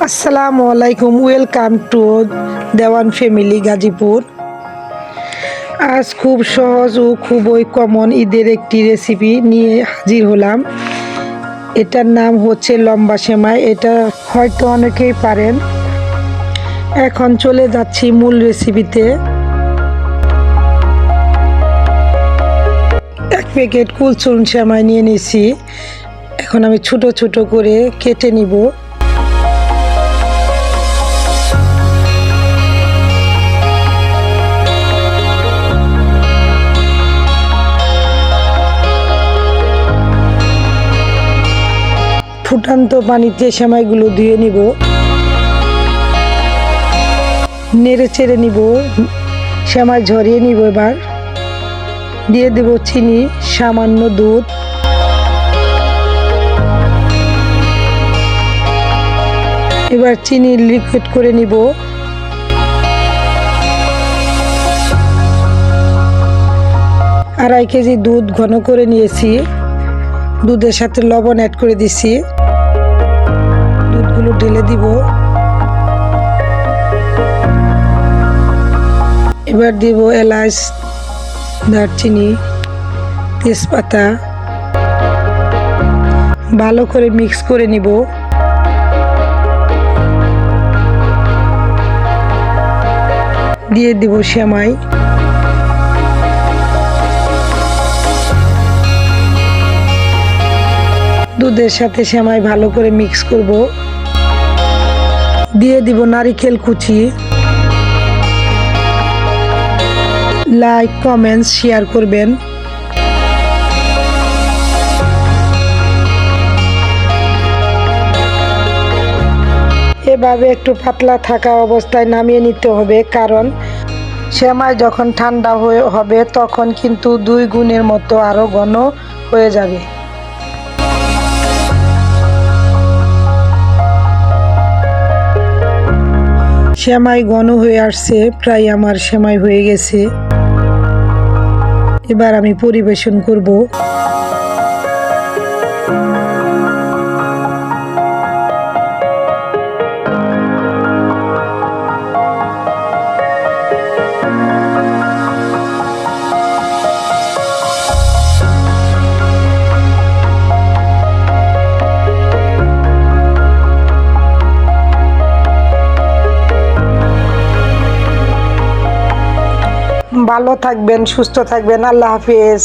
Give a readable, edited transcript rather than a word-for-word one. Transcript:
আসসালামু আলাইকুম, welcome to Dewan family Gazipur. আজ খুব সহজ ও খুবই কমন ঈদের একটি রেসিপি নিয়ে হাজির হলাম। এটার নাম হচ্ছে লম্বা সেমাই। এটা হয়তো অনেকেই পারেন। এখন চলে যাচ্ছি মূল রেসিপিতে। এক প্যাকেট কুলচুন সেমাই নিয়ে নিয়েছি। এখন আমি ছোট ছোট করে কেটে নিব। ফুটান্ত পানিতে সেমাইগুলো ধুয়ে নিব, নেড়ে চেড়ে নিব, সেমাই ঝরিয়ে নিব। এবার দিয়ে দেব চিনি, সামান্য দুধ, এবার চিনি লিকুইড করে নিব। আড়াই কেজি দুধ ঘন করে নিয়েছি। দুধের সাথে লবণ অ্যাড করে দিছি। দুধগুলো ঢেলে দিব। এবার দিব এলাচ, দারচিনি, তেজপাতা। ভালো করে মিক্স করে নিব। দিয়ে দিব সেমাই। দুধের সাথে সেমাই ভালো করে মিক্স করব। দিয়ে দিব নারিকেল কুচি। লাইক, কমেন্টস, শেয়ার করবেন। এভাবে একটু পাতলা থাকা অবস্থায় নামিয়ে নিতে হবে, কারণ সেমাই যখন ঠান্ডা হবে তখন কিন্তু 2 গুণের মতো আরো ঘন হয়ে যাবে। সেমাই ঘন হয়ে আসছে, প্রায় আমার সেমাই হয়ে গেছে। এবার আমি পরিবেশন করব। ভালো থাকবেন, সুস্থ থাকবেন। আল্লাহ হাফেজ।